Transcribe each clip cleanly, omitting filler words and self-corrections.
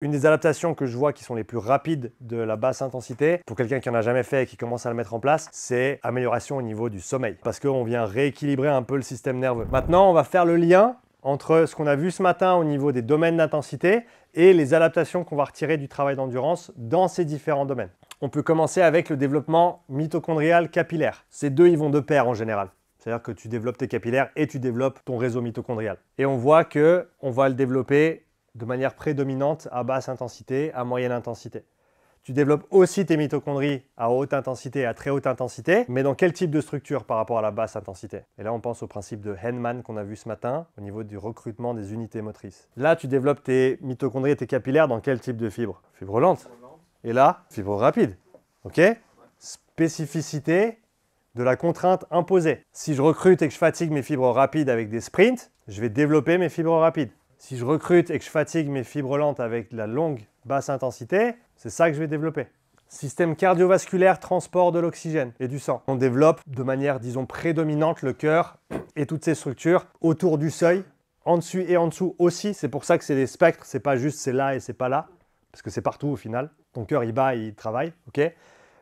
Une des adaptations que je vois qui sont les plus rapides de la basse intensité, pour quelqu'un qui n'en a jamais fait et qui commence à le mettre en place, c'est amélioration au niveau du sommeil. Parce qu'on vient rééquilibrer un peu le système nerveux. Maintenant, on va faire le lien entre ce qu'on a vu ce matin au niveau des domaines d'intensité et les adaptations qu'on va retirer du travail d'endurance dans ces différents domaines. On peut commencer avec le développement mitochondrial capillaire. Ces deux, ils vont de pair en général. C'est-à-dire que tu développes tes capillaires et tu développes ton réseau mitochondrial. Et on voit qu'on va le développer de manière prédominante à basse intensité, à moyenne intensité. Tu développes aussi tes mitochondries à haute intensité et à très haute intensité, mais dans quel type de structure par rapport à la basse intensité? Et là, on pense au principe de Henneman qu'on a vu ce matin au niveau du recrutement des unités motrices. Là, tu développes tes mitochondries et tes capillaires dans quel type de fibre? Fibre lente. Et là, fibre rapide. OK? Spécificité de la contrainte imposée. Si je recrute et que je fatigue mes fibres rapides avec des sprints, je vais développer mes fibres rapides. Si je recrute et que je fatigue mes fibres lentes avec de la longue basse intensité, c'est ça que je vais développer. Système cardiovasculaire, transport de l'oxygène et du sang. On développe de manière, disons, prédominante le cœur et toutes ces structures autour du seuil, en dessus et en dessous aussi. C'est pour ça que c'est des spectres, c'est pas juste c'est là et c'est pas là, parce que c'est partout au final. Ton cœur, il bat, il travaille, ok?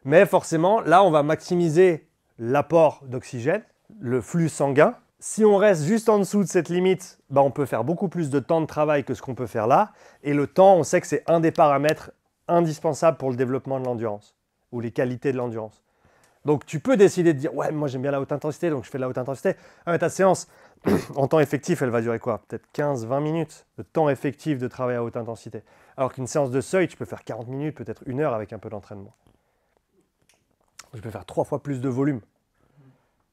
Mais forcément, là, on va maximiser l'apport d'oxygène, le flux sanguin. Si on reste juste en dessous de cette limite, on peut faire beaucoup plus de temps de travail que ce qu'on peut faire là. Et le temps, on sait que c'est un des paramètres indispensables pour le développement de l'endurance ou les qualités de l'endurance. Donc tu peux décider de dire « Ouais, moi j'aime bien la haute intensité, donc je fais de la haute intensité. » Ah, mais ta séance, en temps effectif, elle va durer quoi? Peut-être 15-20 minutes de temps effectif de travail à haute intensité. Alors qu'une séance de seuil, tu peux faire 40 minutes, peut-être 1 heure avec un peu d'entraînement. Je peux faire 3 fois plus de volume.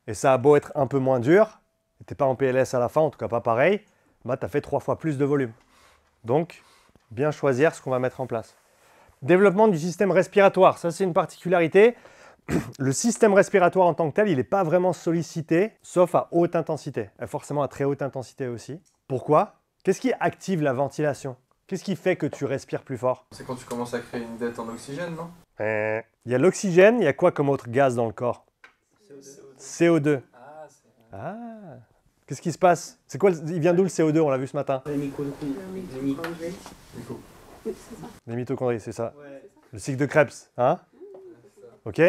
Et ça a beau être un peu moins dur, tu n'es pas en PLS à la fin, en tout cas pas pareil, tu as fait 3 fois plus de volume. Donc, bien choisir ce qu'on va mettre en place. Développement du système respiratoire, ça c'est une particularité. Le système respiratoire en tant que tel, il n'est pas vraiment sollicité, sauf à haute intensité, et forcément à très haute intensité aussi. Pourquoi? Qu'est-ce qui active la ventilation? Qu'est-ce qui fait que tu respires plus fort? C'est quand tu commences à créer une dette en oxygène, non? Il y a l'oxygène, il y a quoi comme autre gaz dans le corps? CO2. Ah. Qu'est-ce qui se passe? C'est quoi? Il vient d'où le CO2? On l'a vu ce matin. Les mitochondries. Les mitochondries, c'est ça. Ouais. Le cycle de Krebs, hein? Ok?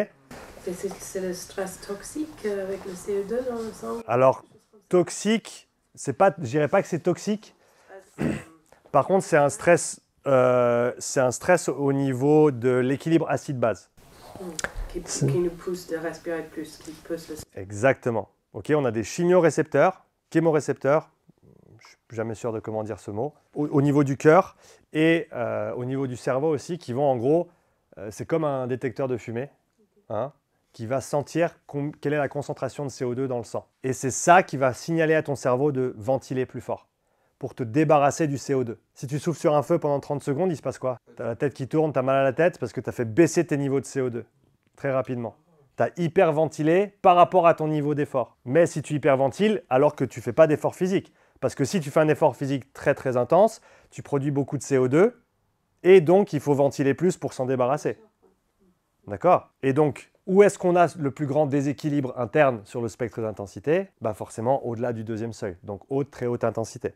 C'est le stress toxique avec le CO2 dans le sang? Alors, toxique, c'est pas, je dirais pas que c'est toxique. Par contre, c'est un stress au niveau de l'équilibre acide-base. Qui nous pousse de respirer plus, qui pousse le... Exactement. Ok, on a des chimiorécepteurs, chémorécepteurs, je suis jamais sûr de comment dire ce mot, au niveau du cœur et au niveau du cerveau aussi, qui vont en gros, c'est comme un détecteur de fumée, hein, qui va sentir quelle est la concentration de CO2 dans le sang. Et c'est ça qui va signaler à ton cerveau de ventiler plus fort, pour te débarrasser du CO2. Si tu souffles sur un feu pendant 30 secondes, il se passe quoi? Tu as la tête qui tourne, tu as mal à la tête parce que tu as fait baisser tes niveaux de CO2 très rapidement. Tu as hyperventilé par rapport à ton niveau d'effort. Mais si tu hyperventiles alors que tu ne fais pas d'effort physique, parce que si tu fais un effort physique très très intense, tu produis beaucoup de CO2 et donc il faut ventiler plus pour s'en débarrasser. D'accord? Et donc, où est-ce qu'on a le plus grand déséquilibre interne sur le spectre d'intensité? Forcément au-delà du deuxième seuil, donc haute, très haute intensité.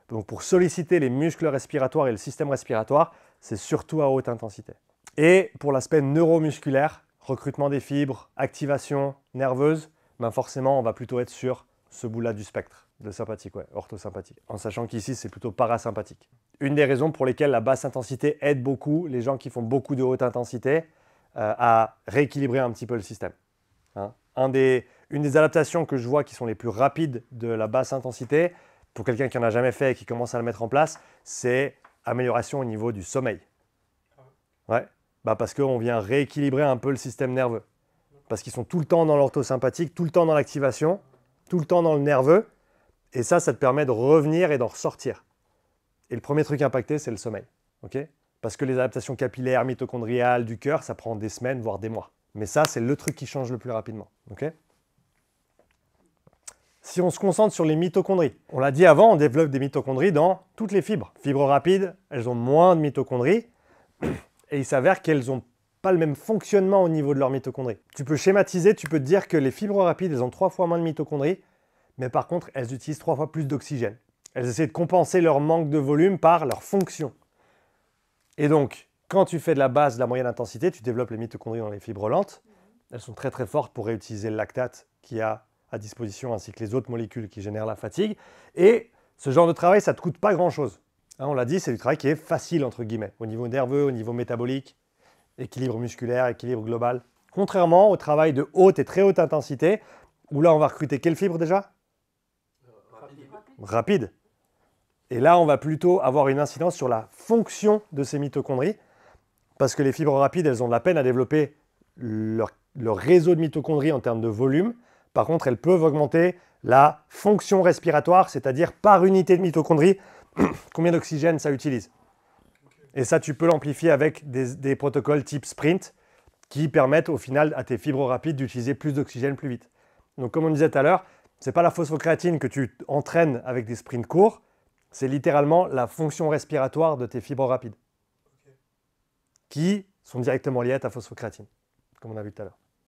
Donc pour solliciter les muscles respiratoires et le système respiratoire, c'est surtout à haute intensité. Et pour l'aspect neuromusculaire, recrutement des fibres, activation nerveuse, forcément on va plutôt être sur ce bout-là du spectre, de sympathique, ouais, orthosympathique. En sachant qu'ici c'est plutôt parasympathique. Une des raisons pour lesquelles la basse intensité aide beaucoup les gens qui font beaucoup de haute intensité à rééquilibrer un petit peu le système. Hein. Une des adaptations que je vois qui sont les plus rapides de la basse intensité, pour quelqu'un qui n'en a jamais fait et qui commence à le mettre en place, c'est amélioration au niveau du sommeil. Ouais. Parce qu'on vient rééquilibrer un peu le système nerveux. Parce qu'ils sont tout le temps dans l'orthosympathique, tout le temps dans l'activation, tout le temps dans le nerveux. Et ça te permet de revenir et d'en ressortir. Et le premier truc impacté, c'est le sommeil. Okay? Parce que les adaptations capillaires, mitochondriales, du cœur, ça prend des semaines, voire des mois. Mais ça, c'est le truc qui change le plus rapidement. Okay? Si on se concentre sur les mitochondries, on l'a dit avant, on développe des mitochondries dans toutes les fibres. Fibres rapides, elles ont moins de mitochondries. Et il s'avère qu'elles n'ont pas le même fonctionnement au niveau de leurs mitochondries. Tu peux schématiser, tu peux te dire que les fibres rapides, elles ont 3 fois moins de mitochondries, mais par contre, elles utilisent 3 fois plus d'oxygène. Elles essaient de compenser leur manque de volume par leur fonction. Et donc, quand tu fais de la basse, de la moyenne intensité, tu développes les mitochondries dans les fibres lentes. Elles sont très très fortes pour réutiliser le lactate qu'il y a à disposition ainsi que les autres molécules qui génèrent la fatigue. Et ce genre de travail, ça ne te coûte pas grand-chose. Hein, on l'a dit, c'est du travail qui est facile, entre guillemets, au niveau nerveux, au niveau métabolique, équilibre musculaire, équilibre global. Contrairement au travail de haute et très haute intensité, où là, on va recruter quelle fibre déjà? Rapide. Et là, on va plutôt avoir une incidence sur la fonction de ces mitochondries, parce que les fibres rapides, elles ont de la peine à développer leur réseau de mitochondries en termes de volume. Par contre, elles peuvent augmenter la fonction respiratoire, c'est-à-dire par unité de mitochondries, combien d'oxygène ça utilise. Et ça, tu peux l'amplifier avec des protocoles type sprint qui permettent au final à tes fibres rapides d'utiliser plus d'oxygène plus vite. Donc comme on disait tout à l'heure, ce n'est pas la phosphocréatine que tu entraînes avec des sprints courts, c'est littéralement la fonction respiratoire de tes fibres rapides qui sont directement liées à ta phosphocréatine, comme on a vu tout à l'heure.